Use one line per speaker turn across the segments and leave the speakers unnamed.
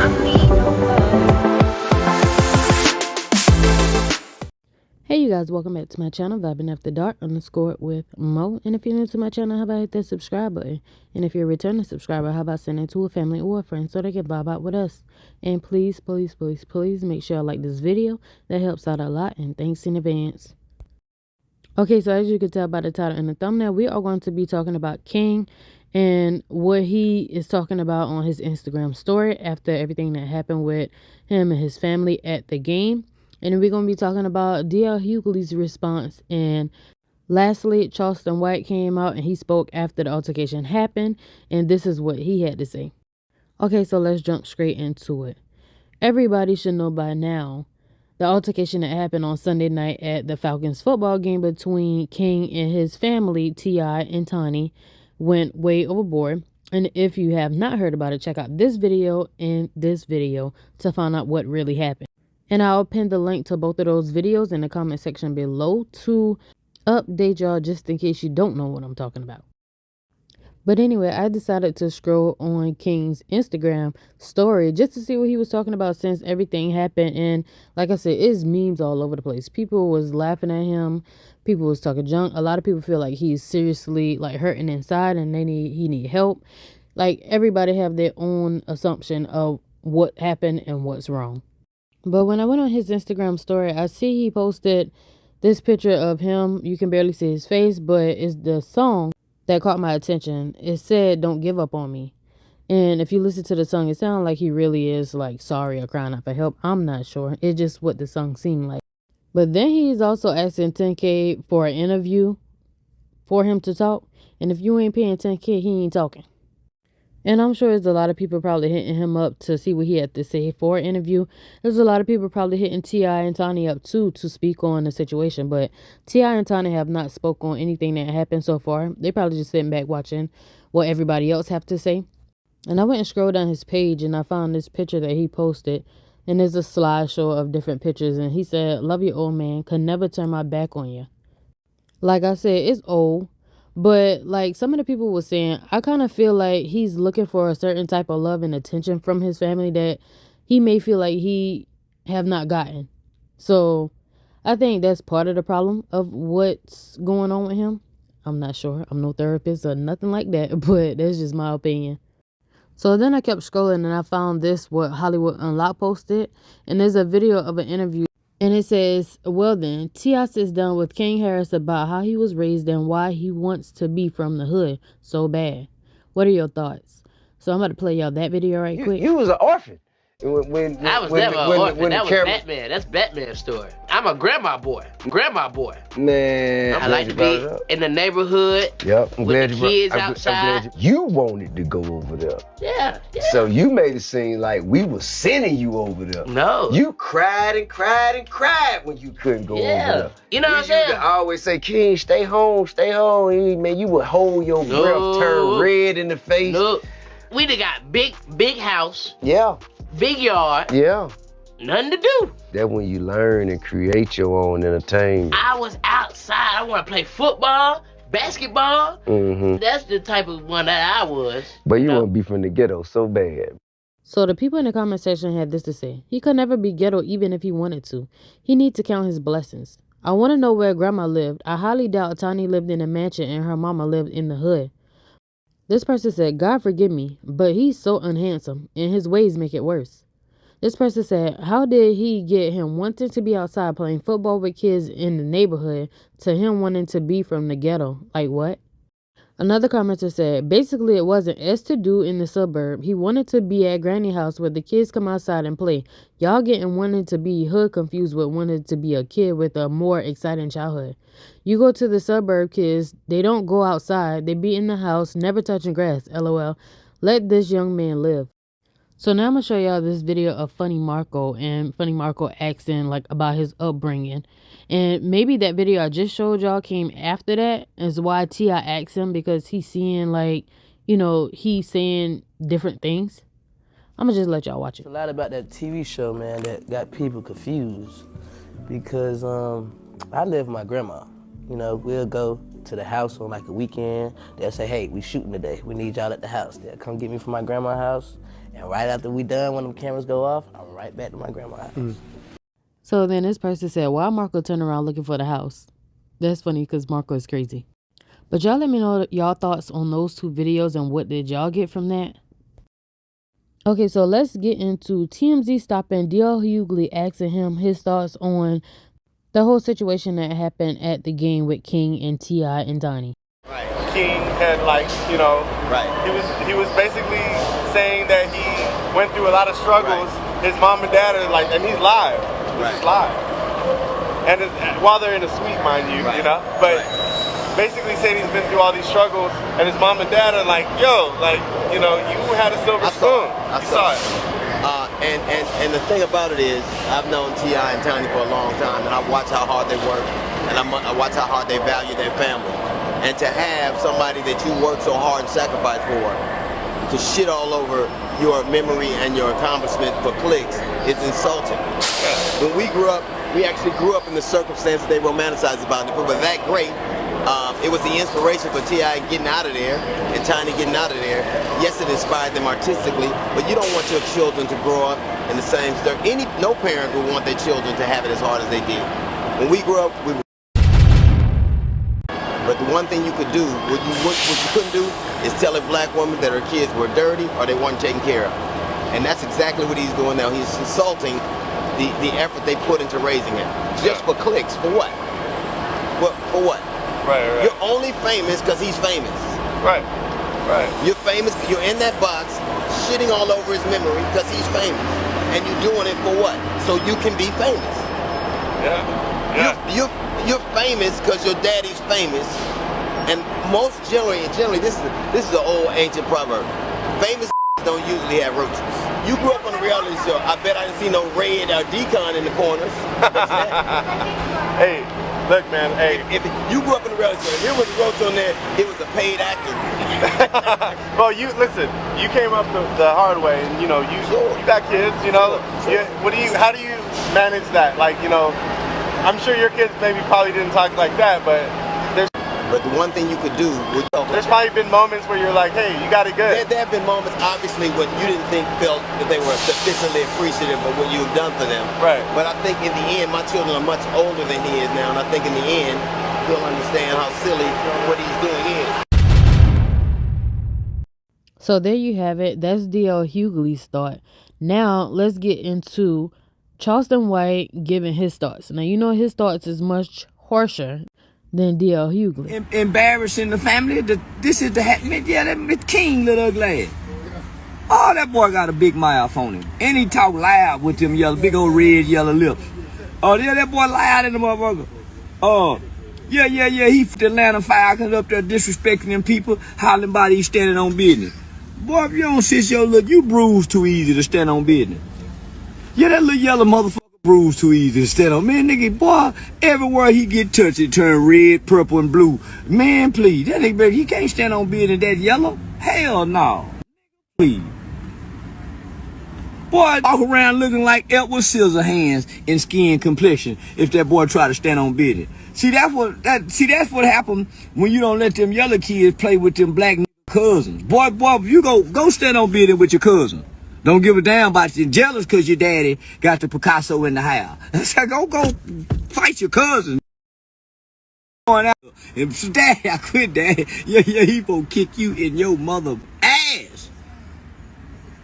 Hey you guys, welcome back to my channel, Vibing After Dark _ with Mo. And if you're new to my channel, how about hit that subscribe button? And if you're a returning subscriber, how about sending it to a family or a friend so they can vibe out with us? And please, please, please, please make sure you like this video. That helps out a lot, and thanks in advance. Okay, so as you can tell by the title and the thumbnail, we are going to be talking about King and what he is talking about on his Instagram story after everything that happened with him and his family at the game. And then we're going to be talking about D.L. Hughley's response. And lastly, Charleston White came out and he spoke after the altercation happened. And this is what he had to say. Okay, so let's jump straight into it. Everybody should know by now the altercation that happened on Sunday night at the Falcons football game between King and his family, T.I. and Tani, went way overboard. And if you have not heard about it, check out this video and this video to find out what really happened. And I'll pin the link to both of those videos in the comment section below to update y'all just in case you don't know what I'm talking about. But anyway, I decided to scroll on King's Instagram story just to see what he was talking about since everything happened. And like I said, it's memes all over the place. People was laughing at him. People was talking junk. A lot of people feel like he's seriously like hurting inside and he need help. Like everybody have their own assumption of what happened and what's wrong. But when I went on his Instagram story, I see he posted this picture of him. You can barely see his face, but it's the song that caught my attention. It said, "Don't give up on me." And if you listen to the song, it sounds like he really is like sorry or crying out for help. I'm not sure. It's just what the song seemed like. But then he's also asking 10K for an interview for him to talk. And if you ain't paying 10K, he ain't talking. And I'm sure there's a lot of people probably hitting him up to see what he had to say for an interview. There's a lot of people probably hitting T.I. and Tani up too to speak on the situation. But T.I. and Tani have not spoke on anything that happened so far. They probably just sitting back watching what everybody else have to say. And I went and scrolled down his page and I found this picture that he posted. And there's a slideshow of different pictures. And he said, "Love you, old man. Could never turn my back on you." Like I said, it's old. But like some of the people were saying, I kind of feel like he's looking for a certain type of love and attention from his family that he may feel like he have not gotten. So I think that's part of the problem of what's going on with him. I'm not sure. I'm no therapist or nothing like that, but that's just my opinion. So then I kept scrolling and I found this, what Hollywood Unlocked posted. And there's a video of an interview. And it says, "Well then, T.I. sits down with King Harris about how he was raised and why he wants to be from the hood so bad. What are your thoughts?" So I'm about to play y'all that video right quick.
You was an orphan.
I was never an orphan. That was Batman. That's Batman's story. I'm a grandma boy.
Man,
I like to be in the neighborhood.
Yep, I'm glad
with
you
the kids
I'm
outside.
glad you wanted to go over there.
Yeah.
So you made it seem like we were sending you over there.
No.
You cried and cried and cried when you couldn't go over there.
You know what I'm saying?
You always say, "King, stay home, stay home." Man, you would hold your breath, turn red in the face.
Look, we done got big house.
Yeah.
Big yard.
Yeah.
Nothing to do.
That's when you learn and create your own entertainment.
I was outside. I want to play football, basketball.
Mm-hmm.
That's the type of one that I was.
But you want to be from the ghetto so bad.
So the people in the comment section had this to say. He could never be ghetto even if he wanted to. He needs to count his blessings. I want to know where grandma lived. I highly doubt Tani lived in a mansion and her mama lived in the hood. This person said, "God forgive me, but he's so unhandsome and his ways make it worse." This person said, "How did he get him wanting to be outside playing football with kids in the neighborhood to him wanting to be from the ghetto? Like what?" Another commenter said, "Basically, it wasn't as to do in the suburb. He wanted to be at granny house where the kids come outside and play. Y'all getting wanted to be hood confused with wanted to be a kid with a more exciting childhood. You go to the suburb kids, they don't go outside. They be in the house, never touching grass. LOL. Let this young man live." So now I'm going to show y'all this video of Funny Marco and Funny Marco asking like about his upbringing. And maybe that video I just showed y'all came after that is why T.I. asked him, because he's seeing like, you know, he's saying different things. I'm going to just let y'all watch it.
A lot about that TV show, man, that got people confused because I live with my grandma. You know, we'll go to the house on like a weekend. They'll say, "Hey, we shooting today. We need y'all at the house." They'll come get me from my grandma's house And right after we done, when the cameras go off, I'm right back to my grandma's house.
So then this person said, why Marco turn around looking for the house? That's funny because Marco is crazy. But y'all let me know y'all thoughts on those 2 videos and what did y'all get from that? Okay, so let's get into TMZ stopping D.L. Hughley, asking him his thoughts on the whole situation that happened at the game with King and T.I. and Donnie.
Right. King had right. He was basically saying that he went through a lot of struggles. Right. His mom and dad are and he's live. This is live. And while they're in a suite, mind you, but basically saying he's been through all these struggles, and his mom and dad are like, yo, you had a silver spoon. I saw it.
And the thing about it is, I've known T.I. and Tiny for a long time, and I watch how hard they work, and I watch how hard they value their family. And to have somebody that you work so hard and sacrifice for to shit all over your memory and your accomplishment for clicks is insulting. When we grew up, we actually grew up in the circumstances they romanticized about it, but that great. It was the inspiration for T.I. getting out of there and Tiny getting out of there. Yes, it inspired them artistically, but you don't want your children to grow up in the same stuff. No parent would want their children to have it as hard as they did. When we grew up, but the one thing you could do, what you couldn't do, is tell a black woman that her kids were dirty or they weren't taken care of. And that's exactly what he's doing now. He's insulting the effort they put into raising him. Just for clicks. For what? For what?
Right.
You're only famous because he's famous. Right. You're famous, you're in that box, shitting all over his memory because he's famous. And you're doing it for what? So you can be famous. Yeah. You're famous because your daddy's famous. And most generally, this is an old ancient proverb. Famous don't usually have roaches. You grew up on a reality show. I bet I didn't see no Red or Decon in the corners.
Hey. Look, man, hey.
If you grew up in the reality show, here was a roach on there, it was a paid actor.
Well, listen, you came up the hard way, and you got kids, how do you manage that? I'm sure your kids probably didn't talk like that, but
the one thing you could do
there's probably been moments where you're like, hey, you got it good.
There have been moments, obviously, when you didn't felt that they were sufficiently appreciative of what you've done for them.
Right.
But I think in the end, my children are much older than he is now, and I think in the end, he'll understand how silly what he's doing is.
So there you have it. That's D.L. Hughley's thought. Now, let's get into Charleston White giving his thoughts. Now, his thoughts is much harsher than D.L. Hughley.
Embarrassing the family. This is the king, little ugly. Oh, that boy got a big mouth on him. And he talk loud with them big old red, yellow lips. Oh, yeah, that boy loud in the motherfucker. Oh, yeah. He the Atlanta Falcons up there disrespecting them people, hollering about he standing on business. Boy, if you don't sit your look, you bruise too easy to stand on business. Yeah, that little yellow motherfucker bruise too easy to stand on. Man, nigga, boy, everywhere he get touched, it turn red, purple, and blue. Man, please, that nigga, he can't stand on business that yellow. Hell no. Please. Boy, walk around looking like Edward Scissorhands in skin complexion if that boy try to stand on business. See, that's what happened when you don't let them yellow kids play with them black cousins. Boy, you go stand on business with your cousin. Don't give a damn about you. Jealous because your daddy got the Picasso in the house. So go fight your cousin. Going out and so, daddy, I quit, daddy. Yeah, he gonna kick you in your mother ass.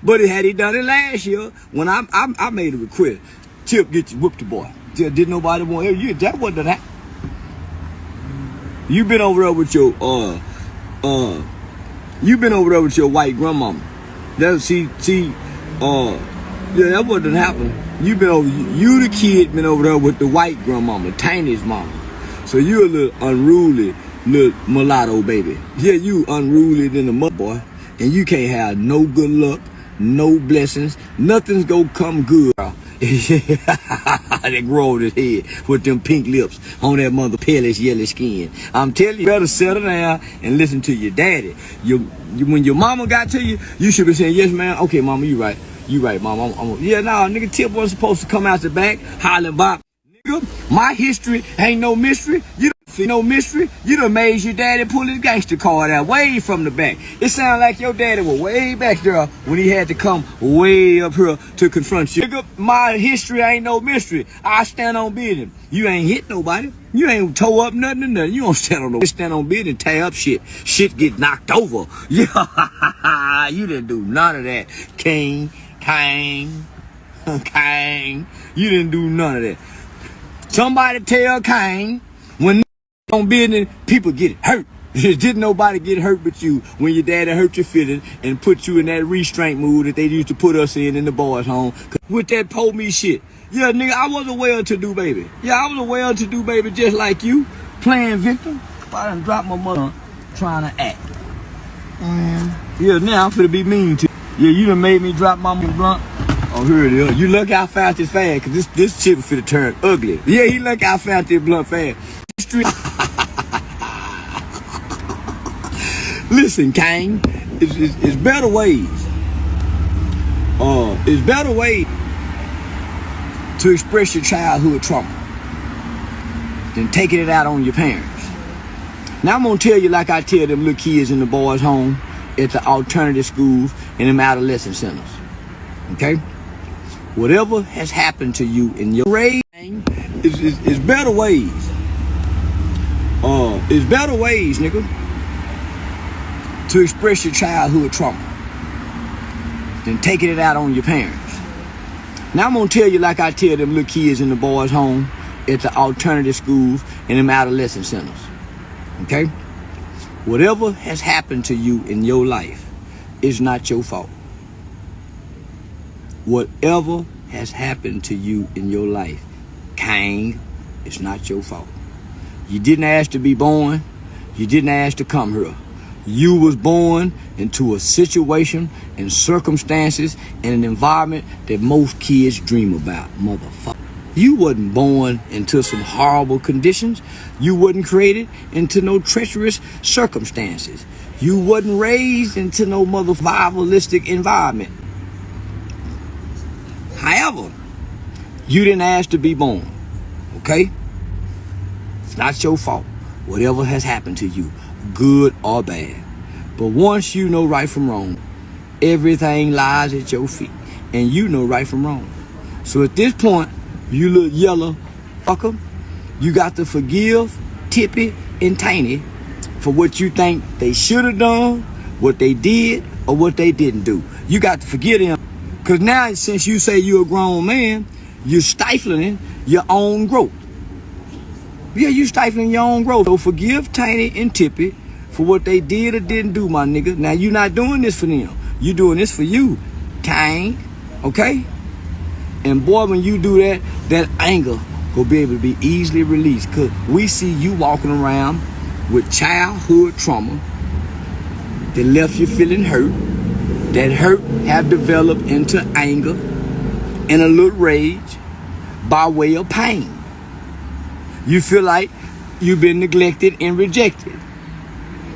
But had he done it last year, when I made a request, Tip, get you whooped the boy. Did nobody want you? That wasn't that. You been over there with your white grandmama. That wouldn't happen. You the kid been over there with the white grandmama, Tiny's mama. So you a little unruly, little mulatto baby. Yeah, you unruly than the mother boy, and you can't have no good luck, no blessings, nothing's gonna come good. They grow on his head with them pink lips on that mother palish yellow skin. I'm telling you, better settle down and listen to your daddy. When your mama got to you, you should be saying, yes, man. Okay, mama, you right. You right, mama. Nigga, Tip wasn't supposed to come out the back hollering about, nigga, my history ain't no mystery. You don't No mystery, you done made your daddy pull his gangster card out way from the back. It sounded like your daddy was way back there when he had to come way up here to confront you. Nigga, my history ain't no mystery. I stand on business. You ain't hit nobody. You ain't tore up nothing or nothing. You don't stand on no stand on business and tear up shit. Shit get knocked over. Yeah, you didn't do none of that. King. You didn't do none of that. Somebody tell Kane when on business, people get hurt. Didn't nobody get hurt but you when your daddy hurt your feelings and put you in that restraint mood that they used to put us in the boys' home with that po me shit. Yeah, nigga, I was a well-to-do baby. Yeah, I was a well-to-do baby just like you, playing victim. I done dropped my mother trying to act. Yeah, now I'm finna be mean to you. Yeah, you done made me drop my blunt. Oh, here it is. You look how fast it's fast, cause this shit finna turn ugly. Yeah, he look how fast this blunt fast. Listen, Kane, it's better ways. It's better ways to express your childhood trauma than taking it out on your parents. Now I'm gonna tell you like I tell them little kids in the boys' home, at the alternative schools, and them adolescent centers. Okay? Whatever has happened to you in your raising is better ways. It's better ways, nigga, to express your childhood trauma than taking it out on your parents. Now I'm gonna tell you like I tell them little kids in the boys' home, at the alternative schools, and them adolescent centers. Okay? Whatever has happened to you in your life is not your fault. Whatever has happened to you in your life, Kang, it's not your fault. You didn't ask to be born. You didn't ask to come here. You was born into a situation and circumstances and an environment that most kids dream about, motherfucker. You wasn't born into some horrible conditions. You wasn't created into no treacherous circumstances. You wasn't raised into no survivalistic environment. However, you didn't ask to be born, okay? It's not your fault, whatever has happened to you, good or bad. But once you know right from wrong, everything lies at your feet, and you know right from wrong. So at this point, you little yellow fucker, you got to forgive Tippy and Tiny for what you think they should have done, what they did, or what they didn't do. You got to forgive them. Because now, since you say you're a grown man, you're stifling your own growth. Yeah, you're stifling your own growth. So forgive Tiny and Tippy for what they did or didn't do, my nigga. Now, you're not doing this for them. You're doing this for you, Kang. Okay? And boy, when you do that, that anger will be able to be easily released. Because we see you walking around with childhood trauma that left you feeling hurt. That hurt have developed into anger and a little rage by way of pain. You feel like you've been neglected and rejected.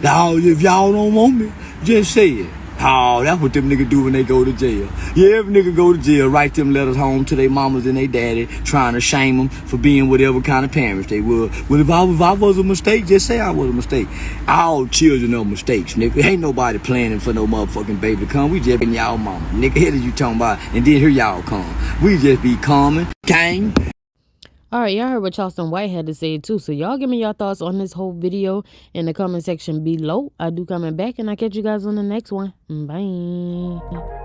Oh, if y'all don't want me, just say it. Oh, that's what them niggas do when they go to jail. Yeah, every nigga go to jail, write them letters home to their mamas and their daddy, trying to shame them for being whatever kind of parents they were. Well, if I was a mistake, just say I was a mistake. All children are mistakes, nigga. Ain't nobody planning for no motherfucking baby to come. We just been y'all mama. Nigga, here you talking about, and then here y'all come. We just be coming, gang.
All right, y'all heard what Charleston White had to say too. So y'all give me your thoughts on this whole video in the comment section below. I do coming back, and I'll catch you guys on the next one. Bye.